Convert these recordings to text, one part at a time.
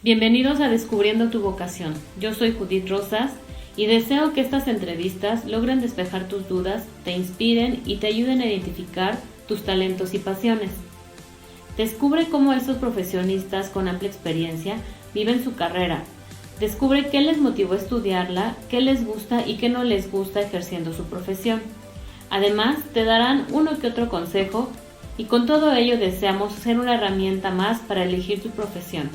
Bienvenidos a Descubriendo tu Vocación. Yo soy Judith Rosas y deseo que estas entrevistas logren despejar tus dudas, te inspiren y te ayuden a identificar tus talentos y pasiones. Descubre cómo estos profesionistas con amplia experiencia viven su carrera. Descubre qué les motivó a estudiarla, qué les gusta y qué no les gusta ejerciendo su profesión. Además, te darán uno que otro consejo y con todo ello deseamos ser una herramienta más para elegir tu profesión.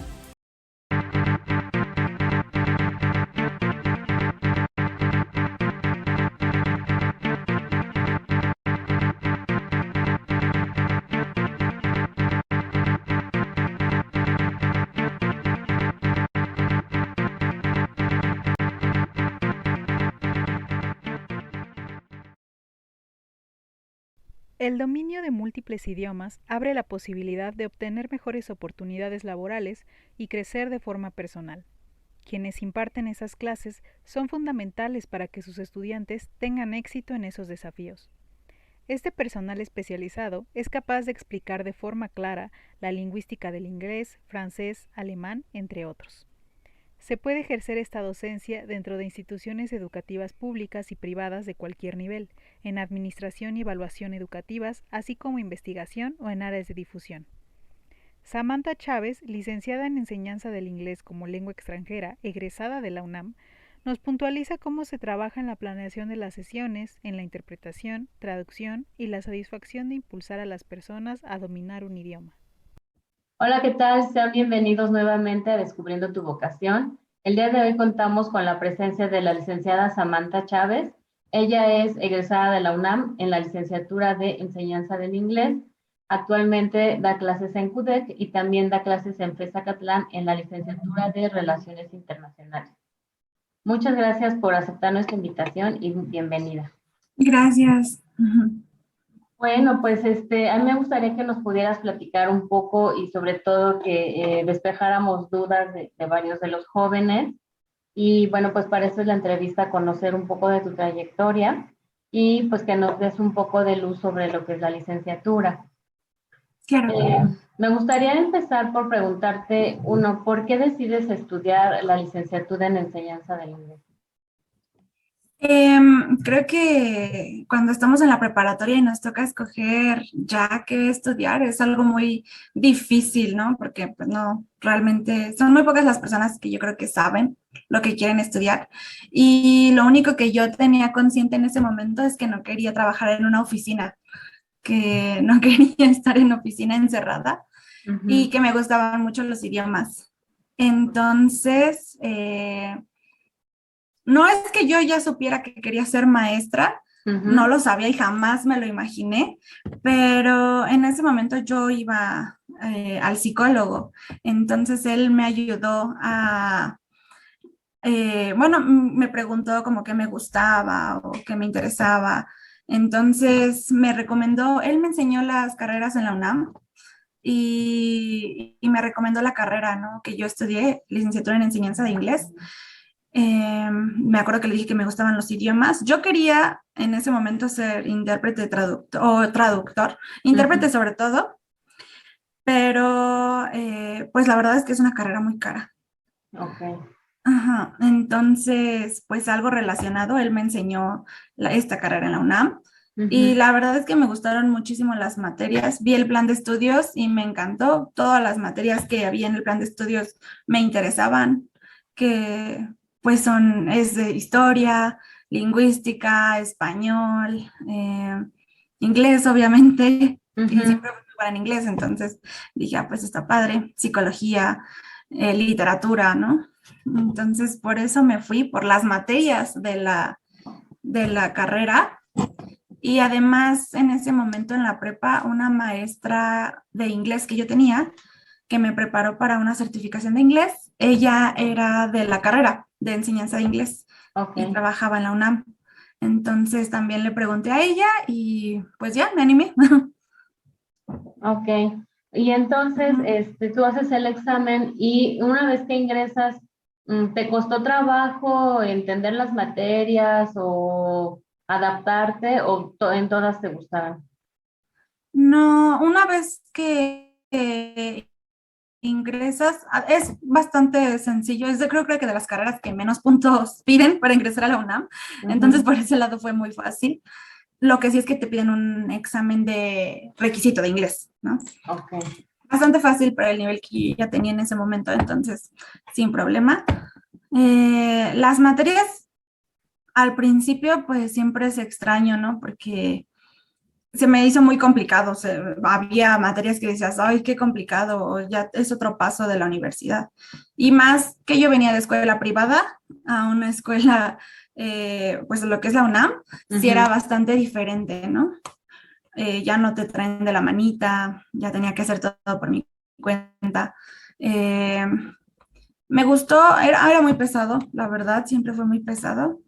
El dominio de múltiples idiomas abre la posibilidad de obtener mejores oportunidades laborales y crecer de forma personal. Quienes imparten esas clases son fundamentales para que sus estudiantes tengan éxito en esos desafíos. Este personal especializado es capaz de explicar de forma clara la lingüística del inglés, francés, alemán, entre otros. Se puede ejercer esta docencia dentro de instituciones educativas públicas y privadas de cualquier nivel, en administración y evaluación educativas, así como investigación o en áreas de difusión. Samantha Chávez, licenciada en Enseñanza del Inglés como Lengua Extranjera, egresada de la UNAM, nos puntualiza cómo se trabaja en la planeación de las sesiones, en la interpretación, traducción y la satisfacción de impulsar a las personas a dominar un idioma. Hola, ¿qué tal? Sean bienvenidos nuevamente a Descubriendo tu Vocación. El día de hoy contamos con la presencia de la licenciada Samantha Chávez. Ella es egresada de la UNAM en la licenciatura de Enseñanza del Inglés. Actualmente da clases en CUDEC y también da clases en FESACatlán en la licenciatura de Relaciones Internacionales. Muchas gracias por aceptar nuestra invitación y bienvenida. Gracias. Bueno, pues a mí me gustaría que nos pudieras platicar un poco y sobre todo que despejáramos dudas de varios de los jóvenes. Y bueno, pues para eso es la entrevista, conocer un poco de tu trayectoria y pues que nos des un poco de luz sobre lo que es la licenciatura. Claro. Me gustaría empezar por preguntarte, uno, ¿por qué decides estudiar la licenciatura en enseñanza del inglés? Creo que cuando estamos en la preparatoria y nos toca escoger ya qué estudiar, es algo muy difícil, ¿no? Porque pues no, realmente son muy pocas las personas que yo creo que saben lo que quieren estudiar. Y lo único que yo tenía consciente en ese momento es que no quería trabajar en una oficina, que no quería estar en oficina encerrada y que me gustaban mucho los idiomas. Entonces, no es que yo ya supiera que quería ser maestra, no lo sabía y jamás me lo imaginé, pero en ese momento yo iba al psicólogo, entonces él me ayudó a, bueno, me preguntó como qué me gustaba o qué me interesaba, entonces me recomendó, él me enseñó las carreras en la UNAM y me recomendó la carrera, ¿no? Que yo estudié, licenciatura en enseñanza de inglés. Me acuerdo que le dije que me gustaban los idiomas. Yo quería en ese momento ser intérprete traductor, o traductor, intérprete sobre todo, pero pues la verdad es que es una carrera muy cara. Ok. Ajá. Entonces, pues algo relacionado, él me enseñó esta carrera en la UNAM y la verdad es que me gustaron muchísimo las materias. Vi el plan de estudios y me encantó. Todas las materias que había en el plan de estudios me interesaban, que pues es de historia, lingüística, español, inglés, obviamente, y siempre fui muy buena en inglés, entonces dije, ah, pues está padre, psicología, literatura, ¿no? Entonces, por eso me fui, por las materias de la carrera. Y además, en ese momento en la prepa, una maestra de inglés que yo tenía, que me preparó para una certificación de inglés, ella era de la carrera de enseñanza de inglés y trabajaba en la UNAM. Entonces también le pregunté a ella y pues ya me animé. Ok. Y entonces, tú haces el examen y una vez que ingresas, ¿te costó trabajo entender las materias o adaptarte o en todas te gustaron? No, una vez que ingresas, es bastante sencillo, creo que de las carreras que menos puntos piden para ingresar a la UNAM, entonces por ese lado fue muy fácil. Lo que sí es que te piden un examen de requisito de inglés, ¿no? Ok. Bastante fácil para el nivel que ya tenía en ese momento, entonces sin problema. Las materias al principio pues siempre es extraño, ¿no? Porque se me hizo muy complicado, había materias que decías, ay, qué complicado, ya es otro paso de la universidad. Y más que yo venía de escuela privada a una escuela, pues lo que es la UNAM, sí era bastante diferente, ¿no? Ya no te traen de la manita, ya tenía que hacer todo por mi cuenta. Me gustó, era muy pesado, la verdad, siempre fue muy pesado,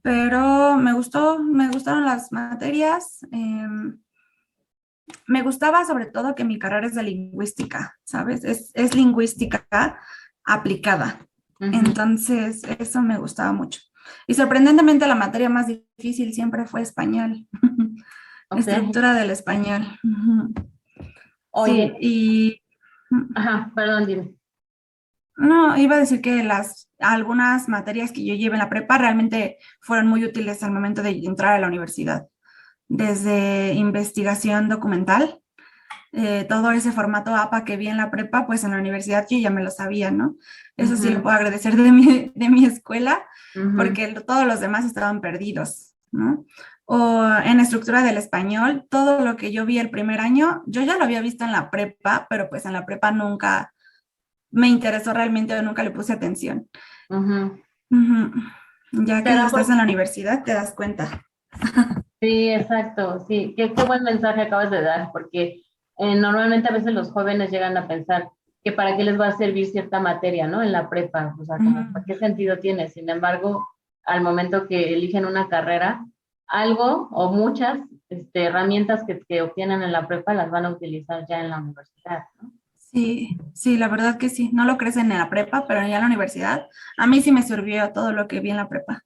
pero me gustaron las materias. Me gustaba sobre todo que mi carrera es de lingüística, ¿sabes? Es lingüística aplicada. Entonces, eso me gustaba mucho. Y sorprendentemente la materia más difícil siempre fue español. La estructura del español. Oye, Sí, y ajá, perdón, dime. no, iba a decir que algunas materias que yo llevé en la prepa realmente fueron muy útiles al momento de entrar a la universidad. Desde investigación documental, todo ese formato APA que vi en la prepa, pues en la universidad yo ya me lo sabía, ¿no? Eso sí lo puedo agradecer de mi escuela, porque todos los demás estaban perdidos, ¿no? O en estructura del español, todo lo que yo vi el primer año, yo ya lo había visto en la prepa, pero pues en la prepa nunca me interesó realmente o nunca le puse atención. Ya que estás en la universidad te das cuenta. Sí, exacto, sí, qué buen mensaje acabas de dar, porque normalmente a veces los jóvenes llegan a pensar que para qué les va a servir cierta materia, ¿no? En la prepa, o sea, como, ¿para qué sentido tiene? Sin embargo, al momento que eligen una carrera, algo o muchas herramientas que obtienen en la prepa las van a utilizar ya en la universidad, ¿no? Sí, sí, la verdad que sí. No lo crecen en la prepa, pero ya en la universidad, a mí sí me sirvió todo lo que vi en la prepa.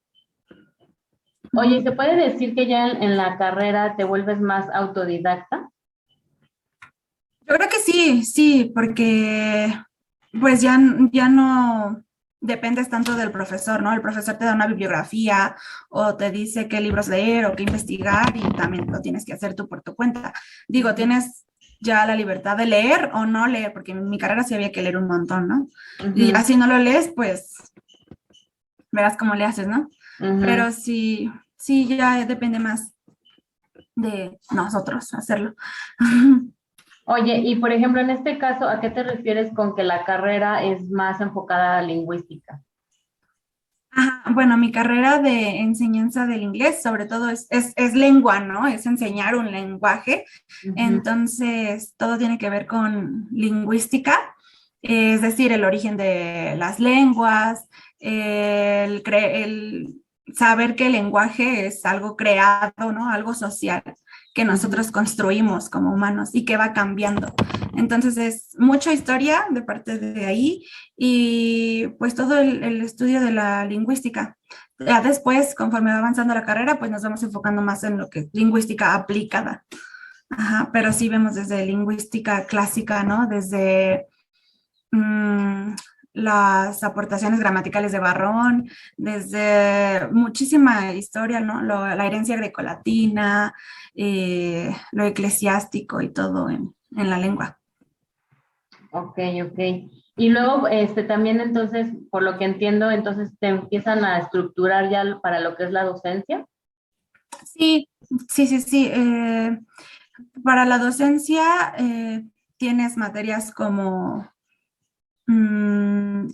Oye, ¿se puede decir que ya en la carrera te vuelves más autodidacta? Yo creo que sí, sí, porque pues ya no dependes tanto del profesor, ¿no? El profesor te da una bibliografía o te dice qué libros leer o qué investigar y también lo tienes que hacer tú por tu cuenta. Digo, tienes ya la libertad de leer o no leer, porque en mi carrera sí había que leer un montón, ¿no? Y así no lo lees, pues verás cómo le haces, ¿no? Pero sí, sí, ya depende más de nosotros hacerlo. Oye, y por ejemplo, en este caso, ¿a qué te refieres con que la carrera es más enfocada a lingüística? Ajá, bueno, mi carrera de enseñanza del inglés, sobre todo es lengua, ¿no? Es enseñar un lenguaje. Entonces, todo tiene que ver con lingüística, es decir, el origen de las lenguas, el saber que el lenguaje es algo creado, ¿no? Algo social que nosotros construimos como humanos y que va cambiando. Entonces, es mucha historia de parte de ahí y pues todo el estudio de la lingüística. Ya después, conforme va avanzando la carrera, pues nos vamos enfocando más en lo que es lingüística aplicada. Ajá, pero sí vemos desde lingüística clásica, ¿no? Desde las aportaciones gramaticales de Barrón, desde muchísima historia, ¿no? La herencia grecolatina, lo eclesiástico y todo en la lengua. Ok, ok. Y luego, también entonces, por lo que entiendo, entonces te empiezan a estructurar ya para lo que es la docencia. Sí, sí, sí, sí. Para la docencia tienes materias como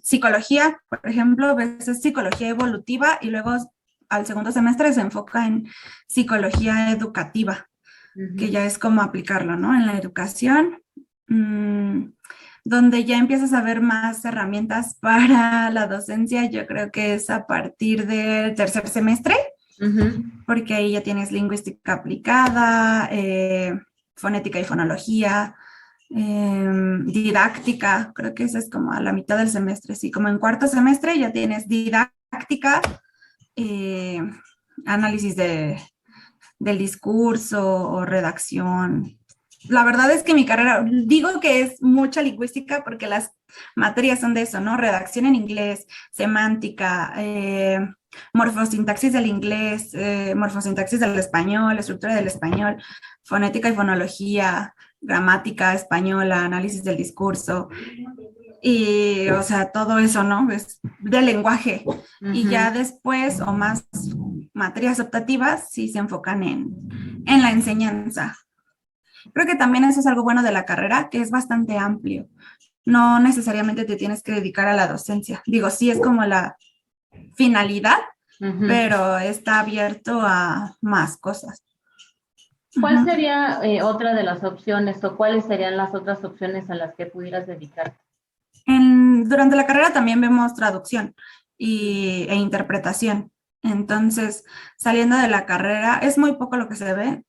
psicología, por ejemplo, a veces psicología evolutiva y luego al segundo semestre se enfoca en psicología educativa, que ya es como aplicarlo, ¿no? En la educación, donde ya empiezas a ver más herramientas para la docencia, yo creo que es a partir del tercer semestre, porque ahí ya tienes lingüística aplicada, fonética y fonología, didáctica, creo que esa es como a la mitad del semestre, sí, como en cuarto semestre ya tienes didáctica, análisis del discurso o redacción, la verdad es que mi carrera, digo que es mucha lingüística porque las materias son de eso, ¿no? Redacción en inglés, semántica, morfosintaxis del inglés, morfosintaxis del español, estructura del español, fonética y fonología, gramática española, análisis del discurso. Y, o sea, todo eso, ¿no? Es del lenguaje. Y ya después, o más materias optativas, sí se enfocan en la enseñanza. Creo que también eso es algo bueno de la carrera, que es bastante amplio. No necesariamente te tienes que dedicar a la docencia. Digo, sí es como la finalidad, pero está abierto a más cosas. ¿Cuál sería otra de las opciones o cuáles serían las otras opciones a las que pudieras dedicarte? Durante la carrera también vemos traducción e interpretación. Entonces, saliendo de la carrera, es muy poco lo que se ve,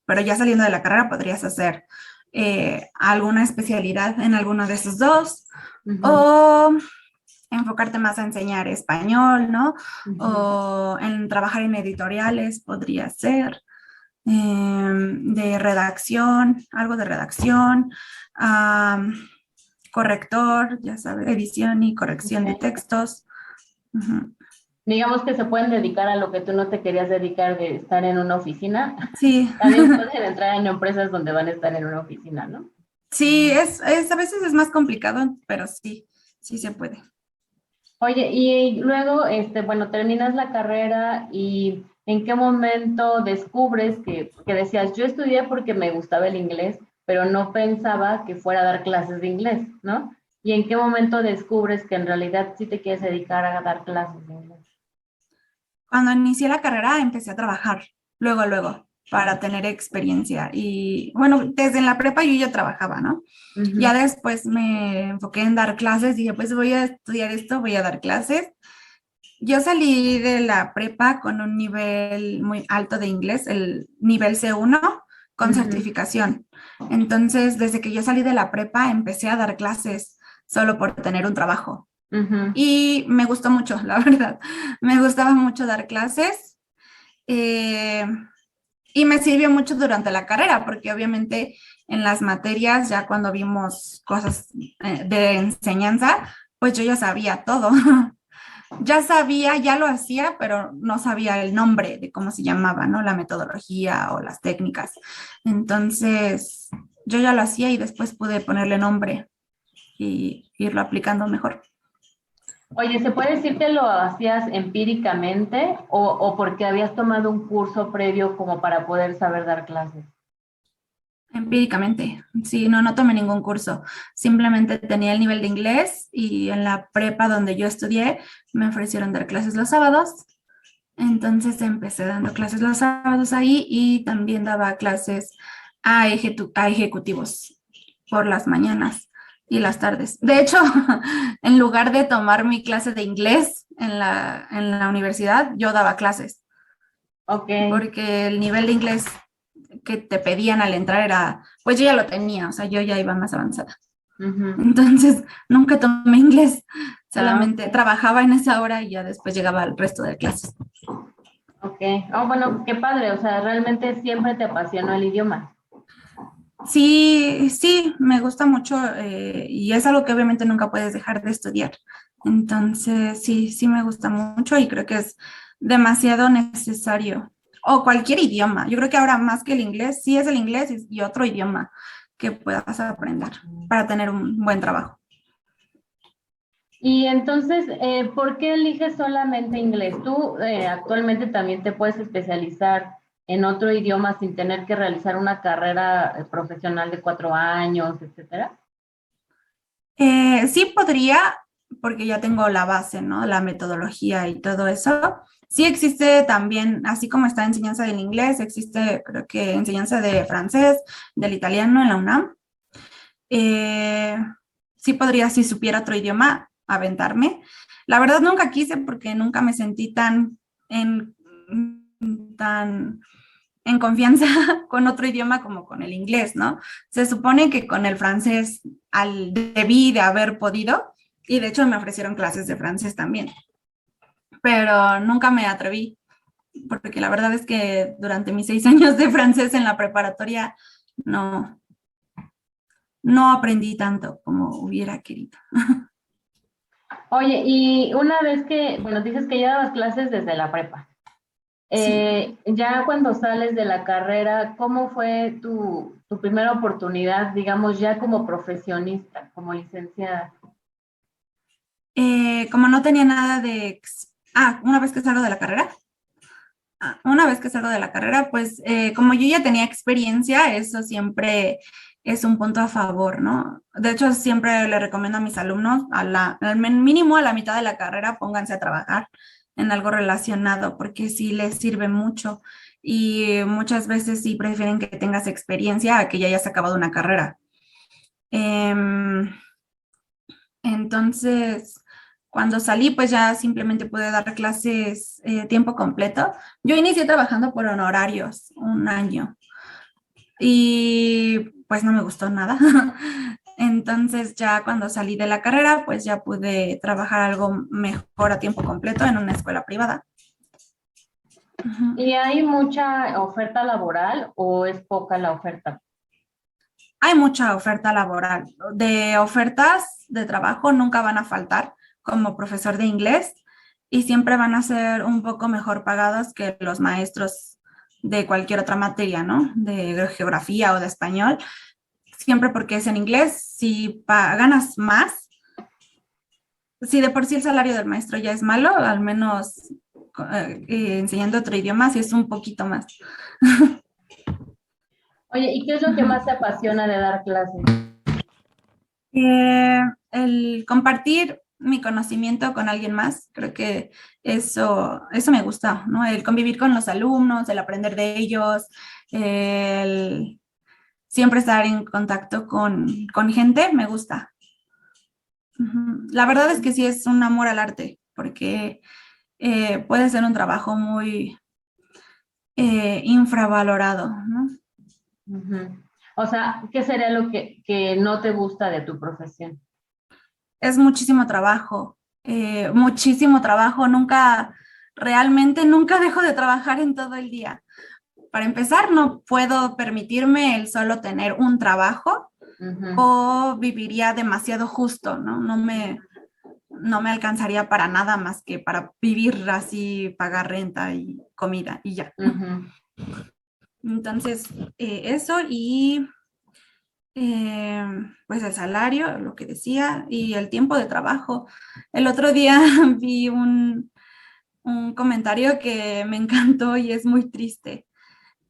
pero ya saliendo de la carrera podrías hacer alguna especialidad en alguno de esos dos, o enfocarte más a enseñar español, ¿no? O en trabajar en editoriales podría ser, de redacción, algo de redacción, corrector, ya sabes, edición y corrección de textos. Digamos que se pueden dedicar a lo que tú no te querías dedicar de estar en una oficina. Sí. También pueden entrar en empresas donde van a estar en una oficina, ¿no? Sí, a veces es más complicado, pero sí, sí se puede. Oye, y luego, bueno, terminas la carrera y ¿en qué momento descubres que decías, yo estudié porque me gustaba el inglés, pero no pensaba que fuera a dar clases de inglés, ¿no? ¿Y en qué momento descubres que en realidad sí te quieres dedicar a dar clases de inglés? Cuando inicié la carrera empecé a trabajar, luego, para tener experiencia. Y bueno, desde la prepa yo ya trabajaba, ¿no? Ya después me enfoqué en dar clases, dije, pues voy a estudiar esto, voy a dar clases. Yo salí de la prepa con un nivel muy alto de inglés, el nivel C1, con certificación. Entonces, desde que yo salí de la prepa, empecé a dar clases solo por tener un trabajo. Y me gustó mucho, la verdad. Me gustaba mucho dar clases. Y me sirvió mucho durante la carrera, porque obviamente en las materias, ya cuando vimos cosas de enseñanza, pues yo ya sabía todo. Ya sabía, ya lo hacía, pero no sabía el nombre de cómo se llamaba, ¿no? La metodología o las técnicas. Entonces, yo ya lo hacía y después pude ponerle nombre y irlo aplicando mejor. Oye, ¿se puede decir que lo hacías empíricamente o porque habías tomado un curso previo como para poder saber dar clases? Empíricamente, sí, no tomé ningún curso, simplemente tenía el nivel de inglés y en la prepa donde yo estudié me ofrecieron dar clases los sábados, entonces empecé dando clases los sábados ahí y también daba clases a ejecutivos por las mañanas y las tardes. De hecho, en lugar de tomar mi clase de inglés en la universidad, yo daba clases. Ok. Porque el nivel de inglés que te pedían al entrar era, pues yo ya lo tenía, o sea, yo ya iba más avanzada. Entonces, nunca tomé inglés, solamente trabajaba en esa hora y ya después llegaba al resto de clases. Ok, bueno, qué padre, o sea, realmente siempre te apasionó el idioma. Sí, sí, me gusta mucho y es algo que obviamente nunca puedes dejar de estudiar. Entonces, sí me gusta mucho y creo que es demasiado necesario. O cualquier idioma. Yo creo que ahora más que el inglés, sí es el inglés y otro idioma que puedas aprender para tener un buen trabajo. Y entonces, ¿por qué eliges solamente inglés? ¿Tú actualmente también te puedes especializar en otro idioma sin tener que realizar una carrera profesional de 4 años, etcétera? Sí podría, porque ya tengo la base, ¿no? La metodología y todo eso. Sí existe también, así como está enseñanza del inglés, existe creo que enseñanza de francés, del italiano en la UNAM. Sí podría, si supiera otro idioma, aventarme. La verdad nunca quise porque nunca me sentí tan en confianza con otro idioma como con el inglés, ¿no? Se supone que con el francés debí de haber podido y de hecho me ofrecieron clases de francés también, pero nunca me atreví porque la verdad es que durante mis 6 años de francés en la preparatoria no, no aprendí tanto como hubiera querido. Oye, y una vez que, bueno, dices que ya dabas clases desde la prepa. Sí. Ya cuando sales de la carrera, ¿cómo fue tu primera oportunidad, digamos, ya como profesionista, como licenciada? Como no tenía nada una vez que salgo de la carrera. Una vez que salgo de la carrera, pues como yo ya tenía experiencia, eso siempre es un punto a favor, ¿no? De hecho, siempre le recomiendo a mis alumnos, mínimo a la mitad de la carrera, pónganse a trabajar en algo relacionado, porque sí les sirve mucho. Y muchas veces sí prefieren que tengas experiencia a que ya hayas acabado una carrera. Em, entonces, cuando salí, pues ya simplemente pude dar clases tiempo completo. Yo inicié trabajando por honorarios un año y pues no me gustó nada. Entonces ya cuando salí de la carrera, pues ya pude trabajar algo mejor a tiempo completo en una escuela privada. Ujú. ¿Y hay mucha oferta laboral o es poca la oferta? Hay mucha oferta laboral. De ofertas de trabajo nunca van a faltar como profesor de inglés y siempre van a ser un poco mejor pagados que los maestros de cualquier otra materia, ¿no? De geografía o de español. Siempre porque es en inglés, si ganas más, si de por sí el salario del maestro ya es malo, al menos enseñando otro idioma, sí es un poquito más. Oye, ¿y qué es lo que más te apasiona de dar clases? El compartir mi conocimiento con alguien más, creo que eso me gusta, ¿no? El convivir con los alumnos, el aprender de ellos, el siempre estar en contacto con gente, me gusta. Ujú. La verdad es que sí es un amor al arte, porque puede ser un trabajo muy infravalorado, ¿no? Ujú. O sea, ¿qué sería lo que no te gusta de tu profesión? Es muchísimo trabajo, realmente nunca dejo de trabajar en todo el día. Para empezar, no puedo permitirme el solo tener un trabajo Ujú, o viviría demasiado justo, ¿no? No me alcanzaría para nada más que para vivir así, pagar renta y comida y ya. ujú. Entonces, eso y eh, pues el salario, lo que decía, y el tiempo de trabajo. El otro día vi un comentario que me encantó y es muy triste,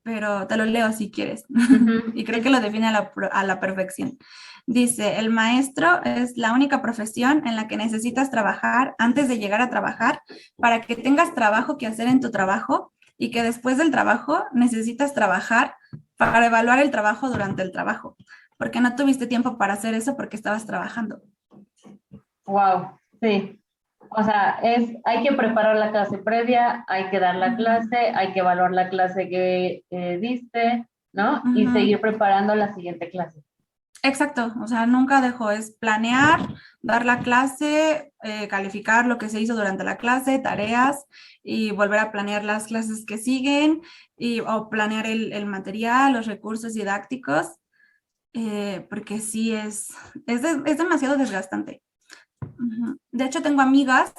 pero te lo leo si quieres. Ujú, Y creo que sí. lo define a la perfección. Dice, el maestro es la única profesión en la que necesitas trabajar antes de llegar a trabajar para que tengas trabajo que hacer en tu trabajo y que después del trabajo necesitas trabajar para evaluar el trabajo durante el trabajo, porque no tuviste tiempo para hacer eso porque estabas trabajando. Wow, sí. O sea, hay que preparar la clase previa, hay que dar la Ujú, clase, hay que evaluar la clase que diste, ¿no? Y ujú. seguir preparando la siguiente clase. Exacto, o sea, nunca dejo, es planear, dar la clase, calificar lo que se hizo durante la clase, tareas y volver a planear las clases que siguen o planear el material, los recursos didácticos, porque sí es demasiado desgastante. Ujú. De hecho, tengo amigas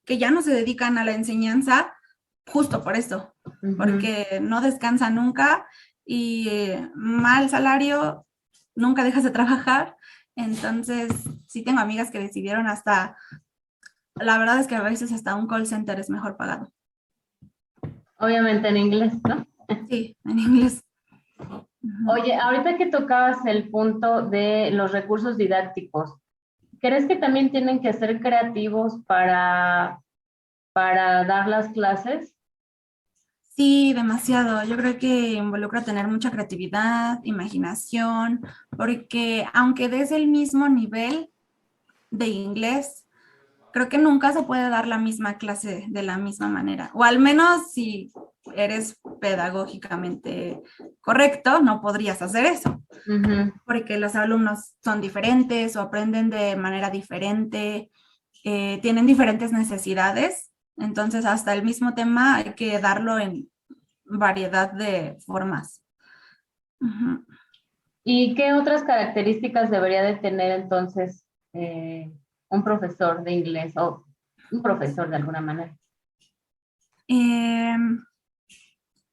que ya no se dedican a la enseñanza justo por esto, Ujú. porque no descansan nunca y mal salario, nunca dejas de trabajar. Entonces, sí tengo amigas que decidieron la verdad es que a veces hasta un call center es mejor pagado. Obviamente en inglés, ¿no? Sí, en inglés. Ujú. Oye, ahorita que tocabas el punto de los recursos didácticos, ¿crees que también tienen que ser creativos para dar las clases? Sí, demasiado. Yo creo que involucra tener mucha creatividad, imaginación, porque aunque des el mismo nivel de inglés, creo que nunca se puede dar la misma clase de la misma manera, o al menos si eres pedagógicamente correcto, no podrías hacer eso, Ujú. porque los alumnos son diferentes o aprenden de manera diferente, tienen diferentes necesidades, entonces hasta el mismo tema hay que darlo en variedad de formas. Ujú. ¿Y qué otras características debería de tener entonces un profesor de inglés o un profesor de alguna manera?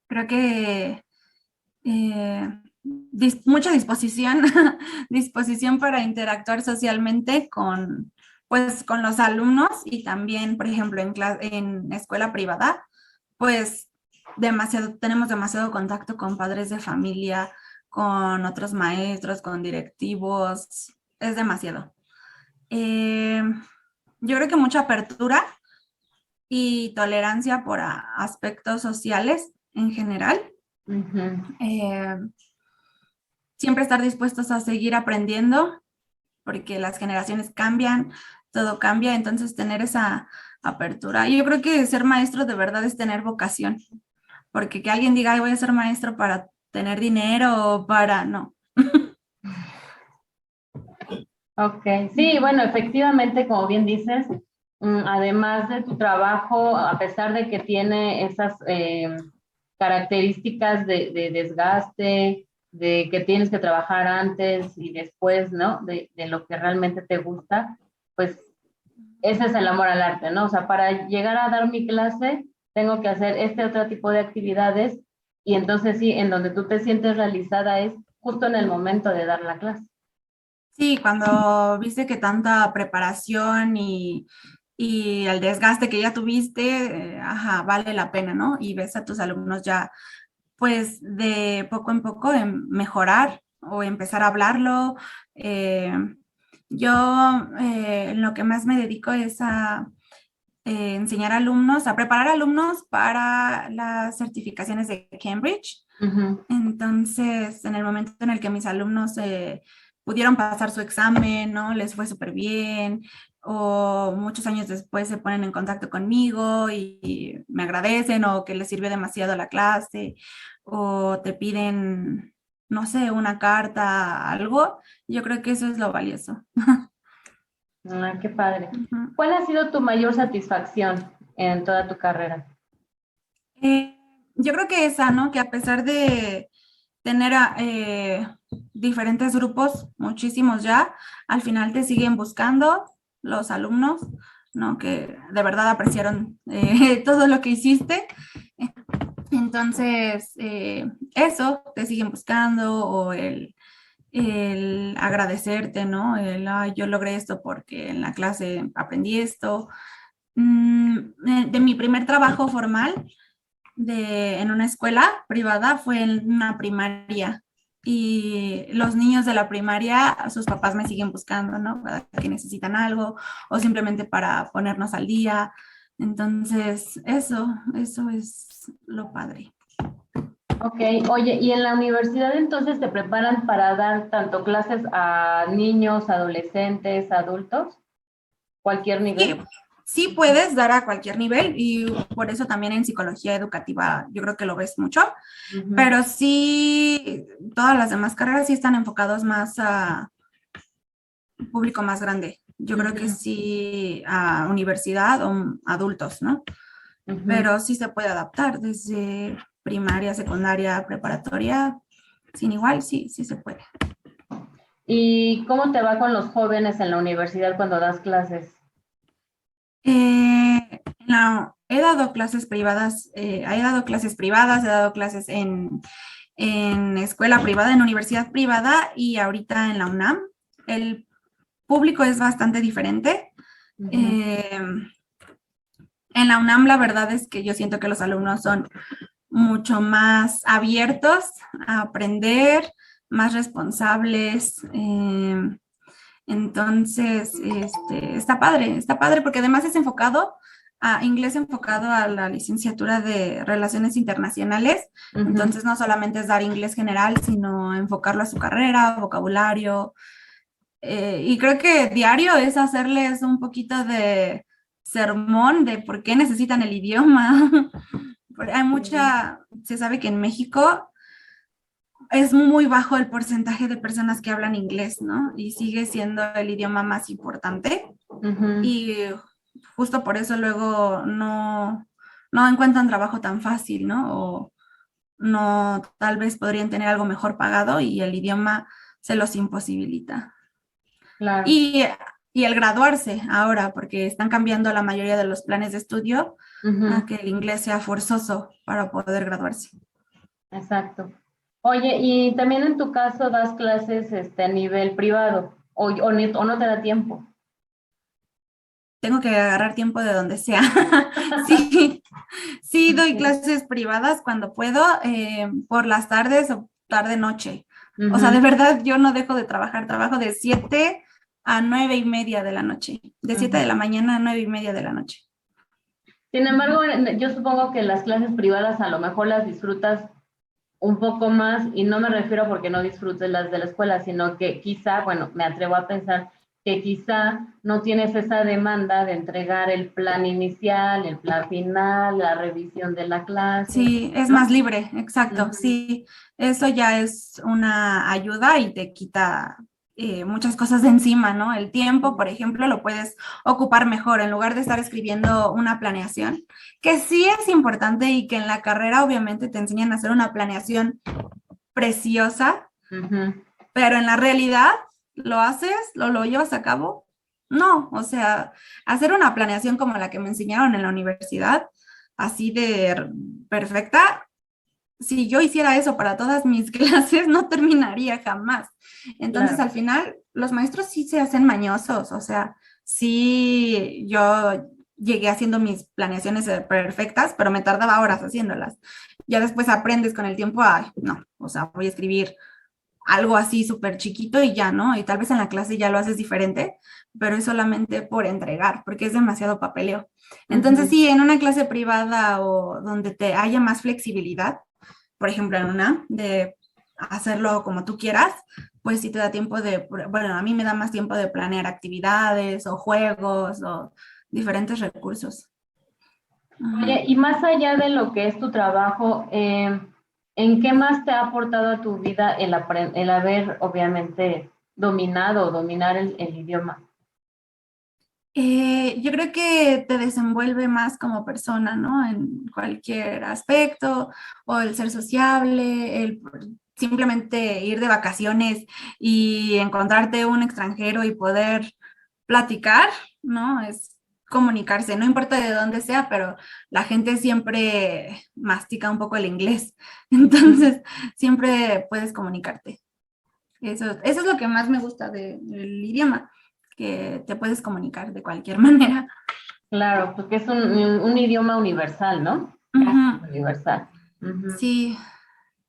Creo que mucha disposición, disposición para interactuar socialmente con, pues, con los alumnos y también, por ejemplo, en escuela privada, pues tenemos demasiado contacto con padres de familia, con otros maestros, con directivos, es demasiado. Eh, yo creo que mucha apertura y tolerancia por aspectos sociales en general. Siempre estar dispuestos a seguir aprendiendo, porque las generaciones cambian, todo cambia, entonces tener esa apertura. Y yo creo que ser maestro de verdad es tener vocación, porque que alguien diga, "Ay, voy a ser maestro para tener dinero o para, no". Ok, sí, bueno, efectivamente, como bien dices, además de tu trabajo, a pesar de que tiene esas características de desgaste, de que tienes que trabajar antes y después, ¿no? De lo que realmente te gusta, pues ese es el amor al arte, ¿no? O sea, para llegar a dar mi clase, tengo que hacer este otro tipo de actividades y entonces sí, en donde tú te sientes realizada es justo en el momento de dar la clase. Sí, cuando viste que tanta preparación y el desgaste que ya tuviste, ajá, vale la pena, ¿no? Y ves a tus alumnos ya, pues, de poco en poco en mejorar o empezar a hablarlo. Eh, yo en lo que más me dedico es a enseñar alumnos, a preparar alumnos para las certificaciones de Cambridge. Entonces, en el momento en el que mis alumnos pudieron pasar su examen, ¿no? Les fue súper bien, o muchos años después se ponen en contacto conmigo y me agradecen, o que les sirvió demasiado la clase, o te piden, no sé, una carta, algo, yo creo que eso es lo valioso. Ah, qué padre. Ujú. ¿Cuál ha sido tu mayor satisfacción en toda tu carrera? Eh, yo creo que esa, ¿no? Que a pesar de tener diferentes grupos, muchísimos ya, al final te siguen buscando los alumnos, ¿no? Que de verdad apreciaron todo lo que hiciste. Entonces, eso, te siguen buscando o el agradecerte, ¿no? "Ay, yo logré esto porque en la clase aprendí esto". De mi primer trabajo formal en una escuela privada fue en una primaria y los niños de la primaria, sus papás me siguen buscando, ¿no? Cada que necesitan algo o simplemente para ponernos al día. Entonces, eso es lo padre. Ok, oye, ¿y en la universidad entonces te preparan para dar tanto clases a niños, adolescentes, adultos, cualquier Sí, nivel? sí puedes dar a cualquier nivel y por eso también en psicología educativa yo creo que lo ves mucho, pero sí, todas las demás carreras sí están enfocados más a público más grande. Yo creo que sí a universidad o adultos, ¿no? Pero sí se puede adaptar desde primaria, secundaria, preparatoria, sin igual, sí, sí se puede. ¿Y cómo te va con los jóvenes en la universidad cuando das clases? He dado clases privadas, he dado clases en escuela privada, en universidad privada y ahorita en la UNAM. El público es bastante diferente. En la UNAM la verdad es que yo siento que los alumnos son mucho más abiertos a aprender, más responsables. Entonces, está padre porque además es enfocado a inglés enfocado a la licenciatura de Relaciones Internacionales. Entonces, no solamente es dar inglés general, sino enfocarlo a su carrera, vocabulario. Y creo que diario es hacerles un poquito de sermón de por qué necesitan el idioma. Hay se sabe que en México es muy bajo el porcentaje de personas que hablan inglés, ¿no? Y sigue siendo el idioma más importante. Y justo por eso luego no encuentran trabajo tan fácil, ¿no? O no, tal vez podrían tener algo mejor pagado y el idioma se los imposibilita. Claro. Y, y el graduarse ahora, porque están cambiando la mayoría de los planes de estudio a Ujú, que el inglés sea forzoso para poder graduarse. exacto. Oye, y también en tu caso das clases a nivel privado o no te da tiempo. Tengo que agarrar tiempo de donde sea. Sí, sí doy Sí. clases privadas cuando puedo, por las tardes o tarde-noche. O sea, Ujú. de verdad yo no dejo de trabajar, trabajo de 7 a 9:30 de la noche, de 7 de Ujú. la mañana a 9:30 de la noche. Sin embargo, yo supongo que las clases privadas a lo mejor las disfrutas un poco más, y no me refiero porque no disfrutes las de la escuela, sino que quizá, bueno, me atrevo a pensar que quizá no tienes esa demanda de entregar el plan inicial, el plan final, la revisión de la clase, Sí, es más ¿no? libre, exacto. Ujú. Sí, eso ya es una ayuda y te quita muchas cosas de encima, ¿no? El tiempo, por ejemplo, lo puedes ocupar mejor en lugar de estar escribiendo una planeación, que sí es importante y que en la carrera obviamente te enseñan a hacer una planeación preciosa, Ujú. pero en la realidad, ¿lo haces? ¿Lo llevas a cabo? No, o sea, hacer una planeación como la que me enseñaron en la universidad, así de perfecta, si yo hiciera eso para todas mis clases, no terminaría jamás. Entonces, Claro. al final, los maestros sí se hacen mañosos, o sea, sí, yo llegué haciendo mis planeaciones perfectas, pero me tardaba horas haciéndolas. Ya después aprendes con el tiempo, ay, no, o sea, voy a escribir algo así súper chiquito y ya, ¿no? Y tal vez en la clase ya lo haces diferente, pero es solamente por entregar, porque es demasiado papeleo. Entonces, Ujú. sí, en una clase privada o donde te haya más flexibilidad, por ejemplo, en una, de hacerlo como tú quieras, pues sí te da tiempo de, bueno, a mí me da más tiempo de planear actividades o juegos o diferentes recursos. Oye, Ajá. y más allá de lo que es tu trabajo, ¿en qué más te ha aportado a tu vida el haber, obviamente, dominado o dominar el idioma? Yo creo que te desenvuelve más como persona, ¿no? En cualquier aspecto, o el ser sociable, el simplemente ir de vacaciones y encontrarte un extranjero y poder platicar, ¿no? Es comunicarse, no importa de dónde sea, pero la gente siempre mastica un poco el inglés, Ujú. entonces siempre puedes comunicarte. Eso es lo que más me gusta del idioma, que te puedes comunicar de cualquier manera. Claro, porque es un idioma universal, ¿no? Casi Ujú. universal. Ujú. Sí,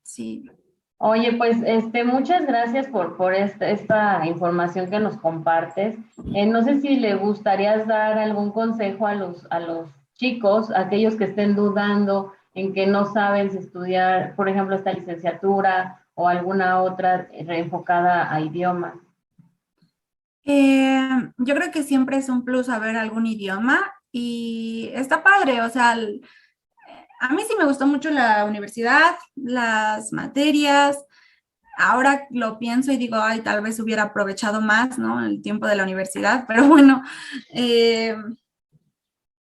sí. Oye, pues muchas gracias por esta información que nos compartes. No sé si le gustarías dar algún consejo a los chicos, aquellos que estén dudando en que no saben si estudiar, por ejemplo, esta licenciatura o alguna otra enfocada a idiomas. Yo creo que siempre es un plus saber algún idioma y está padre, o sea, a mí sí me gustó mucho la universidad, las materias. Ahora lo pienso y digo, ay, tal vez hubiera aprovechado más, ¿no? El tiempo de la universidad, pero bueno, eh,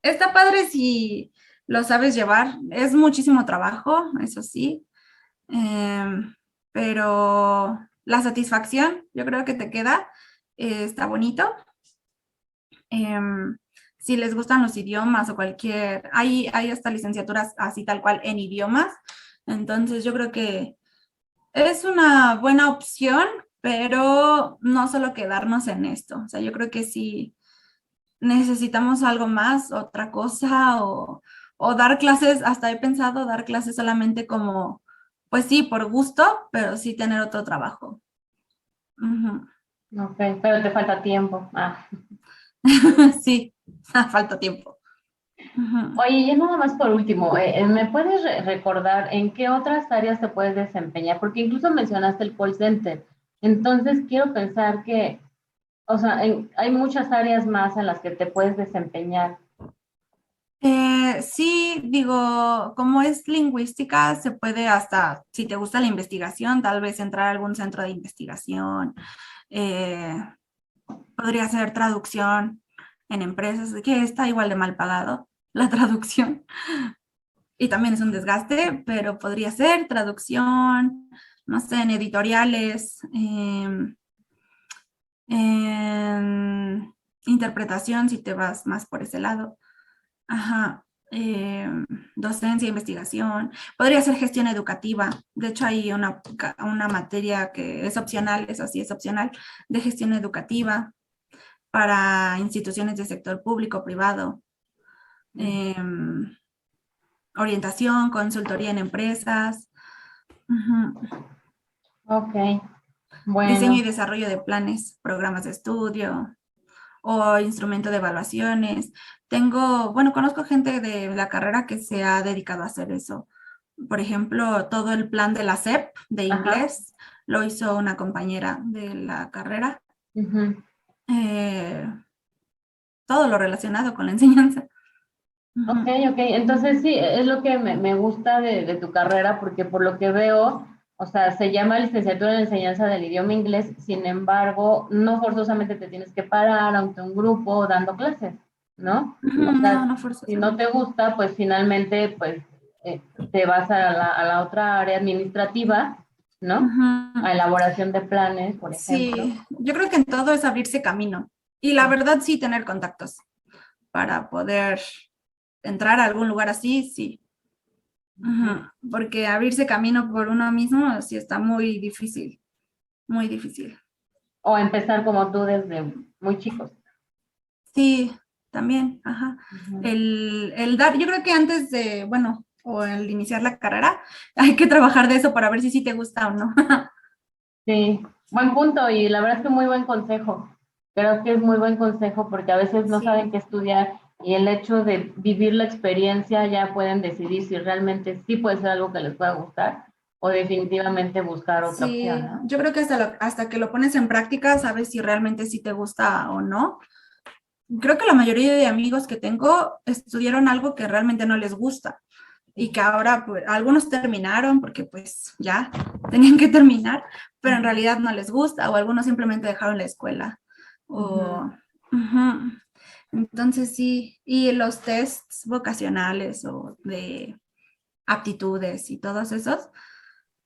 está padre si lo sabes llevar. Es muchísimo trabajo, eso sí, pero la satisfacción, yo creo que te queda, está bonito. Em, si les gustan los idiomas o cualquier, hay hasta licenciaturas así tal cual en idiomas, entonces yo creo que es una buena opción, pero no solo quedarnos en esto. O sea, yo creo que si necesitamos algo más, otra cosa, o dar clases, hasta he pensado dar clases solamente como, pues sí, por gusto, pero sí tener otro trabajo. Ujú. Ok, pero te falta tiempo. Ah. Sí, falta tiempo. Ujú. Oye, ya nada más por último, ¿me puedes recordar en qué otras áreas te puedes desempeñar? Porque incluso mencionaste el call center. Entonces, quiero pensar que, o sea, hay muchas áreas más en las que te puedes desempeñar. Sí, digo, como es lingüística, se puede hasta, si te gusta la investigación, tal vez entrar a algún centro de investigación. eh, Podría ser traducción en empresas, que está igual de mal pagado la traducción. Y también es un desgaste, pero podría ser traducción, no sé, en editoriales, en interpretación, si te vas más por ese lado. Ajá. Docencia, investigación. Podría ser gestión educativa. De hecho, hay una materia que es opcional, eso sí es opcional, de gestión educativa para instituciones del sector público, privado. Orientación, consultoría en empresas. Ujú. Ok, Diseño y bueno. desarrollo de planes, programas de estudio o instrumento de evaluaciones. Conozco gente de la carrera que se ha dedicado a hacer eso. Por ejemplo, todo el plan de la SEP de Ajá. inglés lo hizo una compañera de la carrera. Ujú. Eh, Todo lo relacionado con la enseñanza. Ok, Ujú. ok. Entonces sí, es lo que me gusta de tu carrera, porque por lo que veo, o sea, se llama licenciatura en enseñanza del idioma inglés, sin embargo, no forzosamente te tienes que parar ante un grupo dando clases, ¿no? Ujú, O no, sea, no si no te forzosamente. gusta, pues finalmente, pues te vas a la otra área administrativa, ¿no? Ujú. A elaboración de planes, por ejemplo. Sí, yo creo que en todo es abrirse camino. Y la verdad, sí, tener contactos para poder entrar a algún lugar así, sí. Ujú. Porque abrirse camino por uno mismo sí está muy difícil, muy difícil. O empezar como tú desde muy chicos. Sí, también, ajá. Ujú. El dar, yo creo que antes de, bueno, o al iniciar la carrera, hay que trabajar de eso para ver si sí te gusta o no. Sí, buen punto y la verdad es que muy buen consejo. Creo que es muy buen consejo porque a veces no saben Sí, qué estudiar y el hecho de vivir la experiencia ya pueden decidir si realmente sí puede ser algo que les pueda gustar o definitivamente buscar otra opción, sí, ¿no? yo creo que hasta que lo pones en práctica sabes si realmente sí te gusta o no. Creo que la mayoría de amigos que tengo estudiaron algo que realmente no les gusta y que ahora pues algunos terminaron porque pues ya tenían que terminar, pero en Ujú, realidad no les gusta o algunos simplemente dejaron la escuela. ujú. O, ujú. Entonces sí, y los tests vocacionales o de aptitudes y todos esos,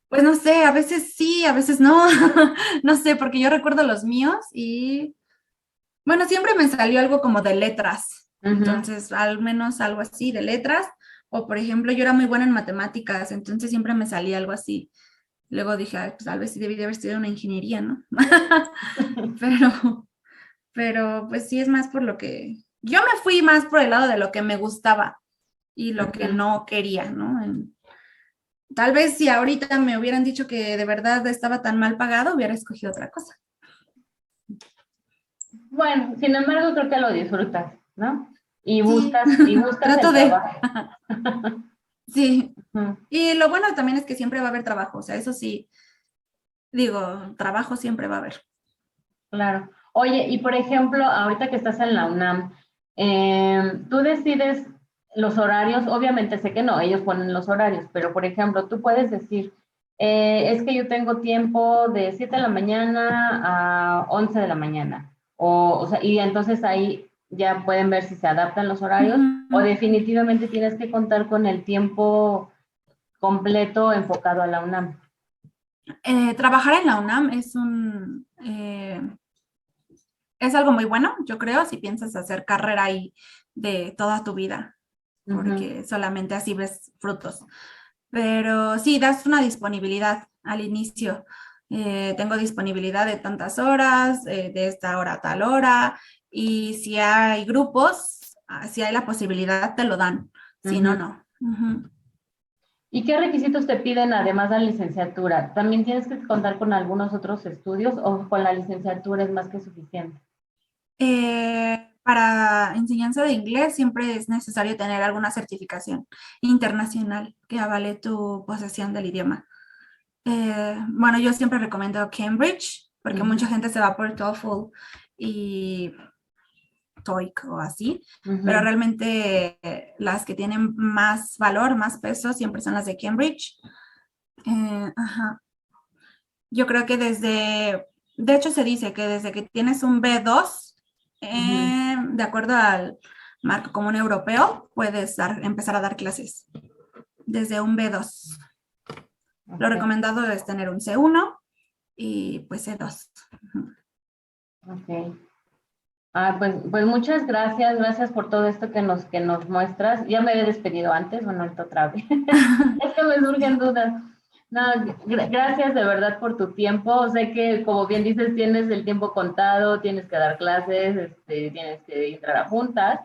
pues no sé, a veces sí, a veces no, no sé, porque yo recuerdo los míos y bueno, siempre me salió algo como de letras, Ujú. entonces al menos algo así de letras, o por ejemplo, yo era muy buena en matemáticas, entonces siempre me salía algo así. Luego dije, "Ay, pues tal vez sí debí de haber estudiado una ingeniería, ¿no?" Pero, pero pues sí es más por lo que, yo me fui más por el lado de lo que me gustaba y lo que Ujú. no quería, ¿no? Tal vez si ahorita me hubieran dicho que de verdad estaba tan mal pagado, hubiera escogido otra cosa. Bueno, sin embargo, creo que lo disfrutas, ¿no? Sí, Y buscas el trato de, trabajo. sí. Ujú. Y lo bueno también es que siempre va a haber trabajo, o sea, eso sí, digo, trabajo siempre va a haber. Claro. Oye, y por ejemplo, ahorita que estás en la UNAM, tú decides los horarios, obviamente sé que no, ellos ponen los horarios, pero por ejemplo, tú puedes decir, es que yo tengo tiempo de 7 de la mañana a 11 de la mañana, o sea, y entonces ahí ya pueden ver si se adaptan los horarios, o Ujú. definitivamente tienes que contar con el tiempo completo enfocado a la UNAM. Trabajar en la UNAM es algo muy bueno, yo creo, si piensas hacer carrera ahí de toda tu vida, Ujú, porque solamente así ves frutos. Pero sí, das una disponibilidad al inicio. Tengo disponibilidad de tantas horas, de esta hora a tal hora, y si hay grupos, si hay la posibilidad, te lo dan. Si no, ujú. no. Ujú. ¿Y qué requisitos te piden además de la licenciatura? ¿También tienes que contar con algunos otros estudios o con la licenciatura es más que suficiente? Para enseñanza de inglés siempre es necesario tener alguna certificación internacional que avale tu posesión del idioma. Bueno, yo siempre recomiendo Cambridge porque Ujú, mucha gente se va por TOEFL y TOEIC o así, pero ujú. realmente las que tienen más valor, más peso, siempre son las de Cambridge. Ajá. Yo creo que de hecho se dice que desde que tienes un B2, Ujú. de acuerdo al marco común europeo, puedes empezar a dar clases desde un B2. Lo recomendado es tener un C1 y pues C2. Ok. Pues muchas gracias por todo esto que nos muestras. Ya me había despedido antes, bueno, ahorita otra vez. Es que me surgen dudas. No, gracias de verdad por tu tiempo. Sé que, como bien dices, tienes el tiempo contado, tienes que dar clases, tienes que entrar a juntas,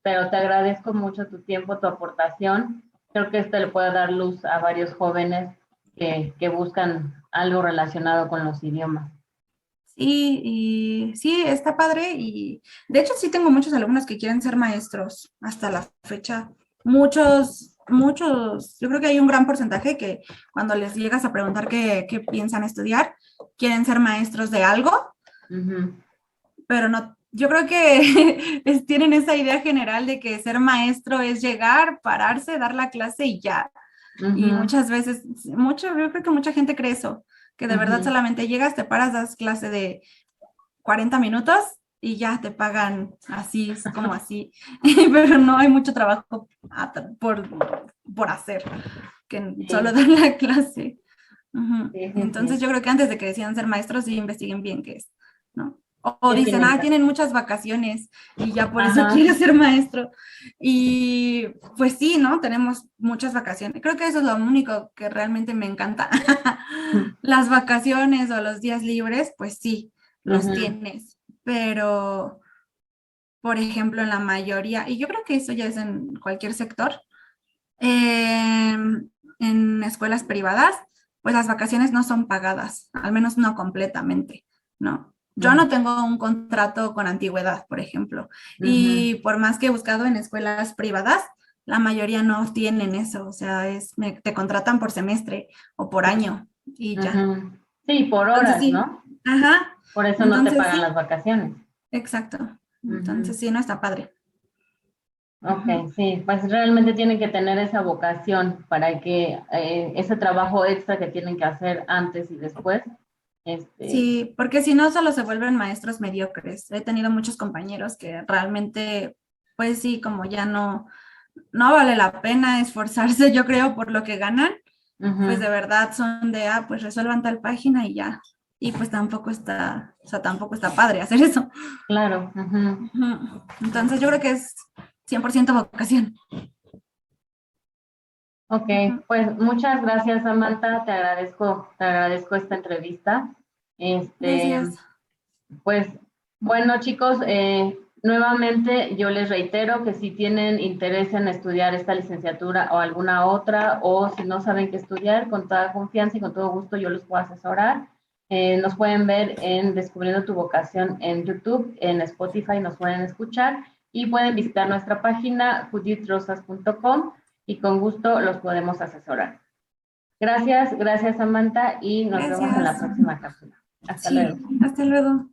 pero te agradezco mucho tu tiempo, tu aportación. Creo que esto le puede dar luz a varios jóvenes que buscan algo relacionado con los idiomas. Sí, y sí, está padre. Y de hecho sí tengo muchos alumnos que quieren ser maestros hasta la fecha. Muchos, yo creo que hay un gran porcentaje que cuando les llegas a preguntar qué piensan estudiar, quieren ser maestros de algo, pero no, yo creo que tienen esa idea general de que ser maestro es llegar, pararse, dar la clase y ya. Y muchas veces, yo creo que mucha gente cree eso, que de verdad solamente llegas, te paras, das clase de 40 minutos y ya te pagan así, es como así. Pero no hay mucho trabajo por hacer, que solo dar la clase. Entonces yo creo que antes de que decidan ser maestros, sí investiguen bien qué es, ¿no? O dicen, tienen muchas vacaciones y ya por eso quiero ser maestro. Y pues sí, ¿no? Tenemos muchas vacaciones. Creo que eso es lo único que realmente me encanta. Las vacaciones o los días libres, pues sí, los tienes. Pero, por ejemplo, en la mayoría, y yo creo que eso ya es en cualquier sector, en escuelas privadas, pues las vacaciones no son pagadas, al menos no completamente, ¿no? Yo no tengo un contrato con antigüedad, por ejemplo, y por más que he buscado en escuelas privadas, la mayoría no tienen eso, o sea, te contratan por semestre o por año y ya. Sí, por horas, entonces, sí, ¿no? Ajá. Por eso entonces, no te pagan las vacaciones. Exacto. Entonces, sí, no está padre. Ok, sí, pues realmente tienen que tener esa vocación para que ese trabajo extra que tienen que hacer antes y después. Sí, porque si no, solo se vuelven maestros mediocres. He tenido muchos compañeros que realmente, pues sí, como ya no vale la pena esforzarse, yo creo, por lo que ganan, pues de verdad son de, pues resuelvan tal página y ya. Y pues tampoco está padre hacer eso. Claro. Entonces yo creo que es 100% vocación. Ok, pues muchas gracias, Samantha, te agradezco esta entrevista. Gracias. Pues bueno, chicos, nuevamente yo les reitero que si tienen interés en estudiar esta licenciatura o alguna otra, o si no saben qué estudiar, con toda confianza y con todo gusto yo los puedo asesorar. Nos pueden ver en Descubriendo tu Vocación en YouTube, en Spotify nos pueden escuchar y pueden visitar nuestra página juditrosas.com y con gusto los podemos asesorar. Gracias, Samantha, y nos vemos en la próxima cápsula. Hasta luego. Hasta luego.